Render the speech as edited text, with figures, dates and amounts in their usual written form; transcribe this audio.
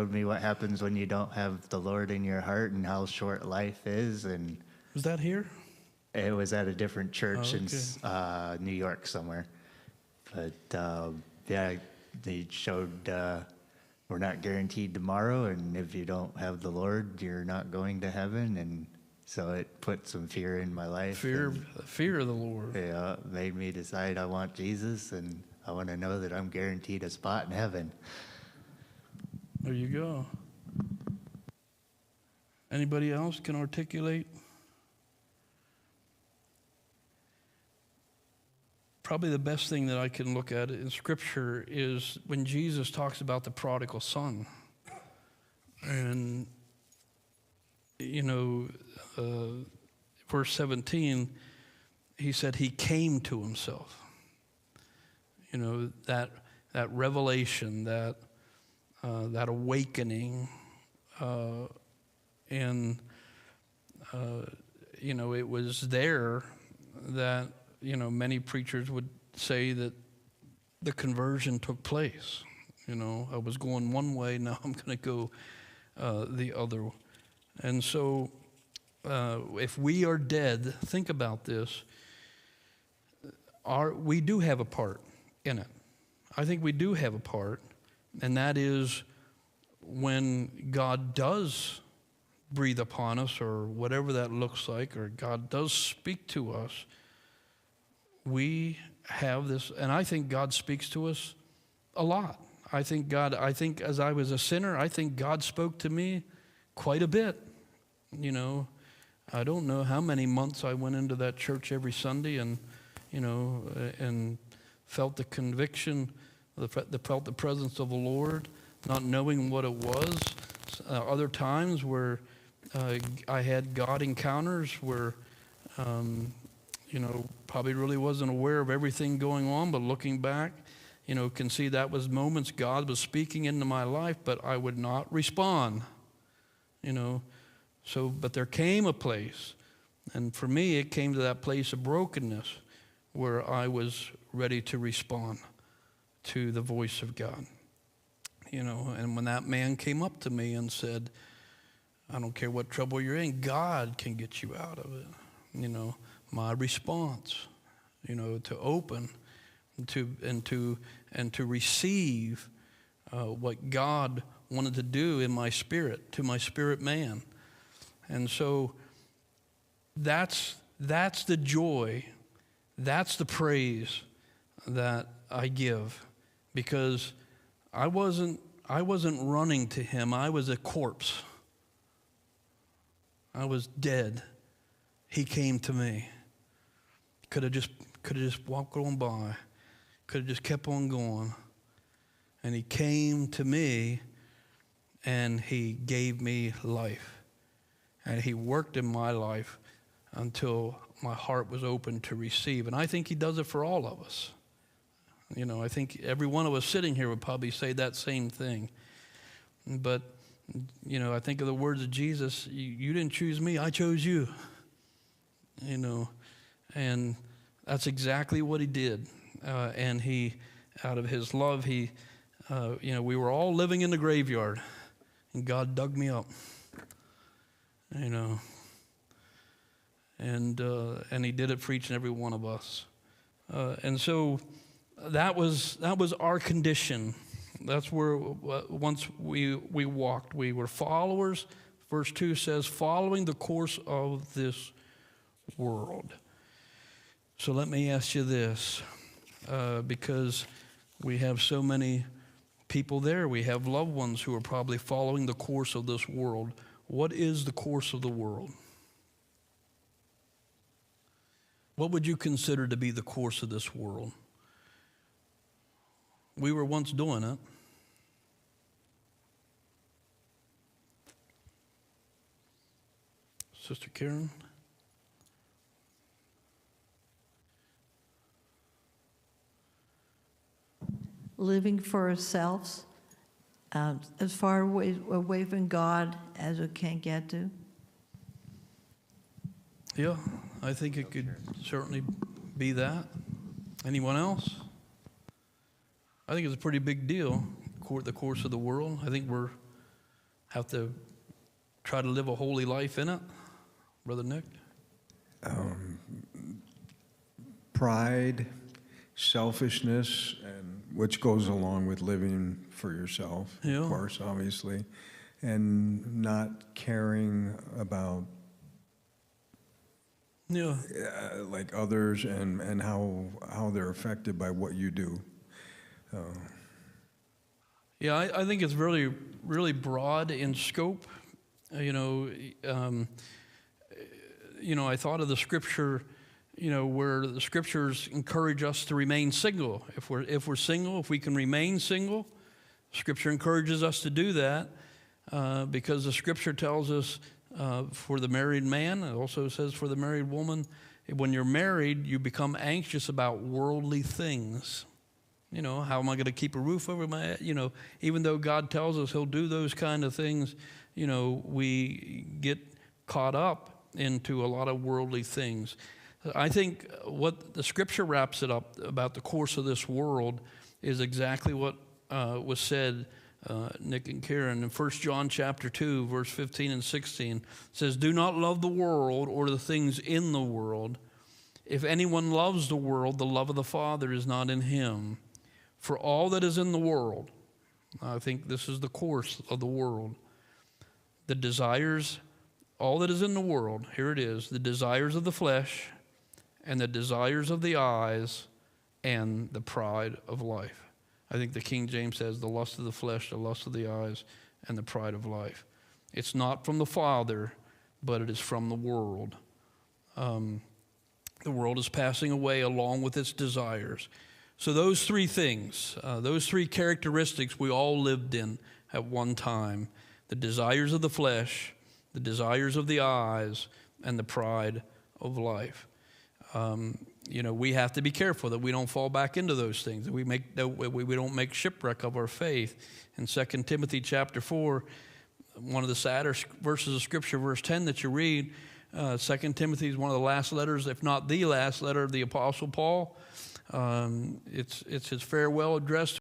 showed me what happens when you don't have the Lord in your heart and how short life is. And Was that here? it was at a different church in Okay. New York somewhere. But yeah, they showed we're not guaranteed tomorrow, and if you don't have the Lord, you're not going to heaven. And so it put some fear in my life. Fear of the Lord. Yeah, it made me decide I want Jesus, and I want to know that I'm guaranteed a spot in heaven. There you go. Anybody else can articulate? Probably the best thing that I can look at in Scripture is when Jesus talks about the prodigal son. And, verse 17, he said he came to himself. That revelation, that awakening, it was there that, many preachers would say that the conversion took place. I was going one way, now I'm going to go the other. And so if we are dead, think about this, we do have a part in it. I think we do have a part, and that is when God does breathe upon us, or whatever that looks like, or God does speak to us, we have this, and I think God speaks to us a lot. I think as I was a sinner, I think God spoke to me quite a bit. I don't know how many months I went into that church every Sunday and felt the conviction, felt the presence of the Lord, not knowing what it was. Other times where I had God encounters where, probably really wasn't aware of everything going on, but looking back, can see that was moments God was speaking into my life, but I would not respond, but there came a place, and for me, it came to that place of brokenness where I was ready to respond to the voice of God, and when that man came up to me and said, I don't care what trouble you're in, God can get you out of it, my response, to open and to receive what God wanted to do in my spirit, to my spirit man. And so that's the joy, that's the praise that I give, because I wasn't running to him. I was a corpse. I was dead. He came to me. Could have just walked on by. Could have just kept on going. And he came to me, and he gave me life. And he worked in my life until my heart was open to receive. And I think he does it for all of us. I think every one of us sitting here would probably say that same thing. But, I think of the words of Jesus, you didn't choose me, I chose you. And that's exactly what he did. And he, out of his love, we were all living in the graveyard, and God dug me up, and he did it for each and every one of us. And so that was our condition. That's where once we walked, we were followers. Verse 2 says, following the course of this world. So let me ask you this, because we have so many people there. We have loved ones who are probably following the course of this world. What is the course of the world? What would you consider to be the course of this world? We were once doing it. Sister Karen? Living for ourselves, as far away from God as we can get to. Yeah, I think it could certainly be that. Anyone else? I think it's a pretty big deal, the course of the world. I think we're have to try to live a holy life in it? Brother Nick? Pride, selfishness, and which goes along with living for yourself, Yeah. of course, obviously, and not caring about Yeah. like others and how they're affected by what you do. Yeah, I think it's really, really broad in scope. I thought of the scripture, where the scriptures encourage us to remain single. If we're single, if we can remain single, scripture encourages us to do that, because the scripture tells us for the married man, it also says for the married woman, when you're married, you become anxious about worldly things. How am I going to keep a roof over my head? Even though God tells us he'll do those kind of things, we get caught up into a lot of worldly things. I think what the scripture wraps it up about the course of this world is exactly what was said, Nick and Karen, in 1 John chapter 2, verse 15 and 16. It says, do not love the world or the things in the world. If anyone loves the world, the love of the Father is not in him. For all that is in the world, I think this is the course of the world, the desires, all that is in the world, here it is, the desires of the flesh and the desires of the eyes and the pride of life. I think the King James says the lust of the flesh, the lust of the eyes, and the pride of life. It's not from the Father, but it is from the world. The world is passing away along with its desires. So those three things, those three characteristics we all lived in at one time, the desires of the flesh, the desires of the eyes, and the pride of life. We have to be careful that we don't fall back into those things, that we don't make shipwreck of our faith. In 2 Timothy chapter 4, one of the sadder verses of Scripture, verse 10 that you read, 2 Timothy is one of the last letters, if not the last letter of the Apostle Paul. It's his farewell address